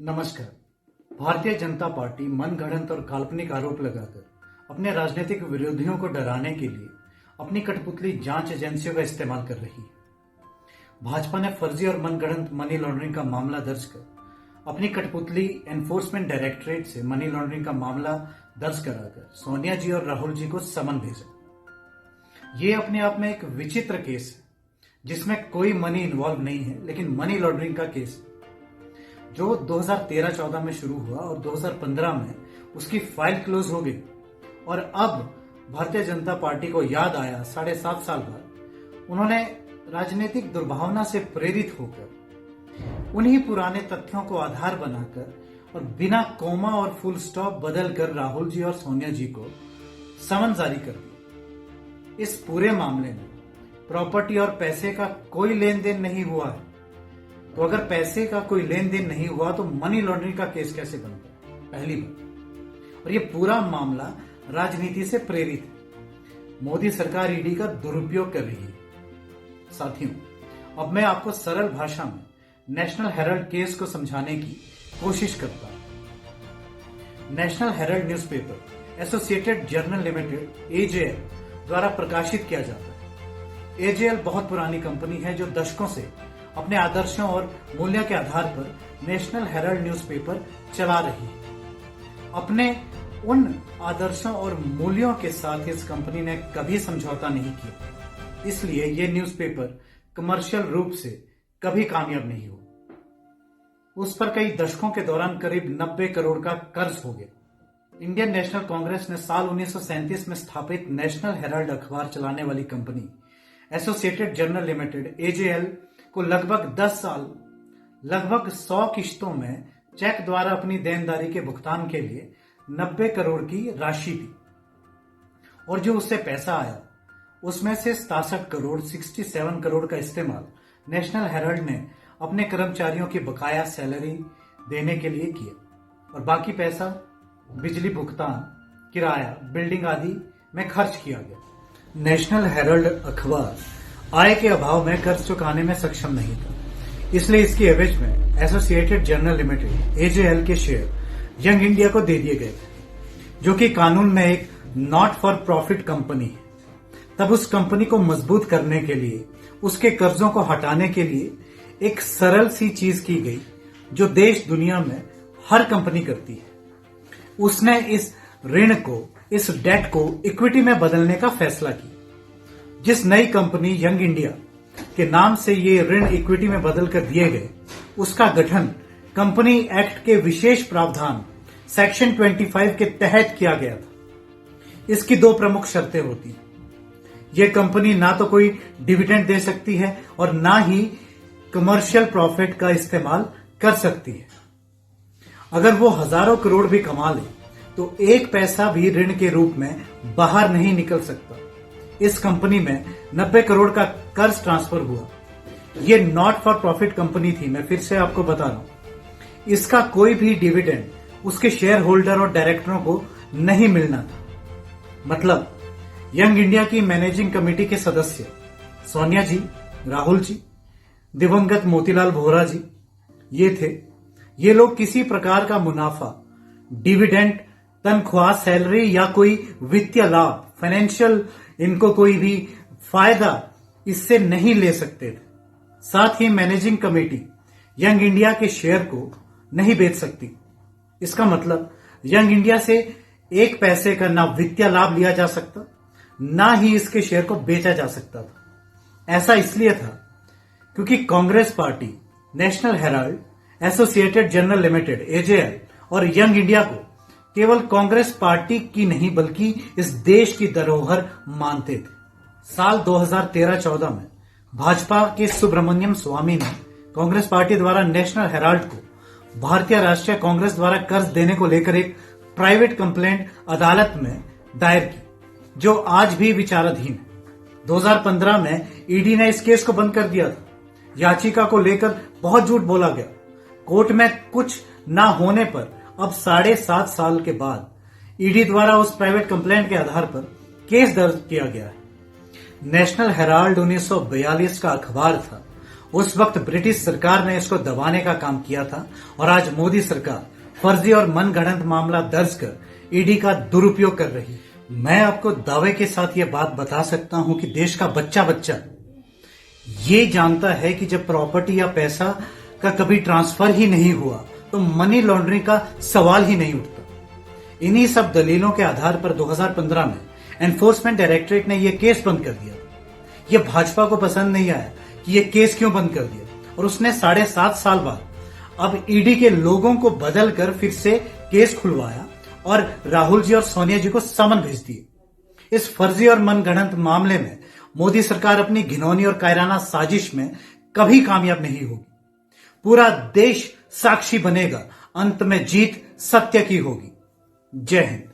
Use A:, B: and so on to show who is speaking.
A: नमस्कार। भारतीय जनता पार्टी मनगढ़ंत और काल्पनिक आरोप लगाकर अपने राजनीतिक विरोधियों को डराने के लिए अपनी कठपुतली जांच एजेंसियों का इस्तेमाल कर रही है। भाजपा ने फर्जी और मनगढ़ंत मनी लॉन्ड्रिंग का मामला दर्ज कर अपनी कठपुतली एनफोर्समेंट डायरेक्टरेट से मनी लॉन्ड्रिंग का मामला दर्ज कराकर सोनिया जी और राहुल जी को समन भेजा। ये अपने आप में एक विचित्र केस है जिसमें कोई मनी इन्वॉल्व नहीं है, लेकिन मनी लॉन्ड्रिंग का केस है जो 2013-14 में शुरू हुआ और 2015 में उसकी फाइल क्लोज हो गई। और अब भारतीय जनता पार्टी को याद आया 7.5 साल बाद, उन्होंने राजनीतिक दुर्भावना से प्रेरित होकर उन्हीं पुराने तथ्यों को आधार बनाकर और बिना कोमा और फुल स्टॉप बदलकर राहुल जी और सोनिया जी को समन जारी कर दिया। इस पूरे मामले में प्रॉपर्टी और पैसे का कोई लेन देन नहीं हुआ है, तो अगर पैसे का कोई लेन देन नहीं हुआ तो मनी लॉन्ड्रिंग का केस कैसे बनता है? पहली बात। और ये पूरा मामला राजनीति से प्रेरित है। मोदी सरकार ईडी का दुरुपयोग कर रही है। साथियों, अब मैं आपको सरल भाषा में नेशनल हेराल्ड केस को समझाने की कोशिश करता हूं। National Herald newspaper associated journal limited AJL द्वारा प्रकाशित किया जाता है। एजेएल बहुत पुरानी कंपनी है जो दशकों से अपने आदर्शों और मूल्यों के आधार पर नेशनल हेराल्ड न्यूज़पेपर चला रही है। अपने उन आदर्शों और मूल्यों के साथ इस कंपनी ने कभी समझौता नहीं किया, इसलिए यह न्यूज़पेपर कमर्शियल रूप से कभी कामयाब नहीं हुआ। उस पर कई दशकों के दौरान करीब 90 करोड़ का कर्ज हो गया। इंडियन नेशनल कांग्रेस ने साल 1937 में स्थापित नेशनल हेराल्ड अखबार चलाने वाली company associated journal limited AJL को लगभग 10 साल लगभग 100 किश्तों में चेक द्वारा अपनी देनदारी के भुगतान के लिए 90 करोड़ की राशि दी, और जो उससे पैसा आया उसमें से 67 करोड़ का इस्तेमाल नेशनल हेराल्ड ने अपने कर्मचारियों की बकाया सैलरी देने के लिए किया, और बाकी पैसा बिजली भुगतान, किराया, बिल्डिंग आदि में खर्च किया गया। नेशनल हेराल्ड अखबार आय के अभाव में कर्ज चुकाने में सक्षम नहीं था, इसलिए इसकी एवज में एसोसिएटेड जर्नल लिमिटेड एजेएल के शेयर यंग इंडिया को दे दिए गए थे, जो कि कानून में एक नॉट फॉर प्रॉफिट कंपनी है। तब उस कंपनी को मजबूत करने के लिए, उसके कर्जों को हटाने के लिए एक सरल सी चीज की गई जो देश दुनिया में हर कंपनी करती है। उसने इस ऋण को, इस डेट को इक्विटी में बदलने का फैसला किया। जिस नई कंपनी यंग इंडिया के नाम से ये ऋण इक्विटी में बदलकर दिए गए, उसका गठन कंपनी एक्ट के विशेष प्रावधान सेक्शन 25 के तहत किया गया था। इसकी 2 प्रमुख शर्तें होती हैं। यह कंपनी ना तो कोई डिविडेंड दे सकती है और ना ही कमर्शियल प्रॉफिट का इस्तेमाल कर सकती है। अगर वो हजारों करोड़ भी कमा ले तो 1 पैसा भी ऋण के रूप में बाहर नहीं निकल सकता। इस कंपनी में 90 करोड़ का कर्ज ट्रांसफर हुआ। यह नॉट फॉर प्रॉफिट कंपनी थी, मैं फिर से आपको बता रहा हूं। इसका कोई भी डिविडेंड उसके शेयर होल्डर और डायरेक्टरों को नहीं मिलना था। मतलब यंग इंडिया की मैनेजिंग कमेटी के सदस्य सोनिया जी, राहुल जी, दिवंगत मोतीलाल वोहरा जी ये थे। ये लोग किसी प्रकार का मुनाफा, डिविडेंड, तनख्वाह, सैलरी या कोई वित्तीय लाभ, फाइनेंशियल इनको कोई भी फायदा इससे नहीं ले सकते थे। साथ ही मैनेजिंग कमेटी यंग इंडिया के शेयर को नहीं बेच सकती। इसका मतलब यंग इंडिया से 1 पैसे का ना वित्तीय लाभ लिया जा सकता, ना ही इसके शेयर को बेचा जा सकता था। ऐसा इसलिए था क्योंकि Congress party, national Herald, associated journal limited AJL और यंग इंडिया को केवल कांग्रेस पार्टी की नहीं बल्कि इस देश की धरोहर मानते थे। साल 2013-14 में भाजपा के सुब्रमण्यम स्वामी ने कांग्रेस पार्टी द्वारा नेशनल हेराल्ड को भारतीय राष्ट्रीय कांग्रेस द्वारा कर्ज देने को लेकर एक प्राइवेट कंप्लेंट अदालत में दायर की, जो आज भी विचाराधीन है। 2015 में ईडी ने इस केस को बंद कर दिया था। याचिका को लेकर बहुत झूठ बोला गया। कोर्ट में कुछ ना होने पर अब 7.5 साल के बाद ईडी द्वारा उस प्राइवेट कंप्लेंट के आधार पर केस दर्ज किया गया है। नेशनल हेराल्ड 1942 का अखबार था उस वक्त ब्रिटिश सरकार ने इसको दबाने का काम किया था और आज मोदी सरकार फर्जी और मनगढ़ंत मामला दर्ज कर ईडी का दुरुपयोग कर रही है। मैं आपको दावे के साथ ये बात बता सकता हूं कि देश का बच्चा बच्चा ये जानता है कि जब प्रॉपर्टी या पैसा का कभी ट्रांसफर ही नहीं हुआ तो मनी लॉन्ड्रिंग का सवाल ही नहीं उठता। इन्हीं सब दलीलों के आधार पर 2015 में एनफोर्समेंट डायरेक्टरेट ने यह केस बंद कर दिया। यह भाजपा को पसंद नहीं आया कि यह केस क्यों बंद कर दिया और उसने 7.5 साल बाद अब ईडी के लोगों को बदल कर फिर से केस खुलवाया और राहुल जी और सोनिया जी को समन भेज दिए। इस फर्जी और मनगढ़ंत मामले में मोदी सरकार अपनी घिनौनी और कायराना साजिश में कभी कामयाब नहीं होगी। पूरा देश साक्षी बनेगा, अंत में जीत सत्य की होगी। जय हिंद।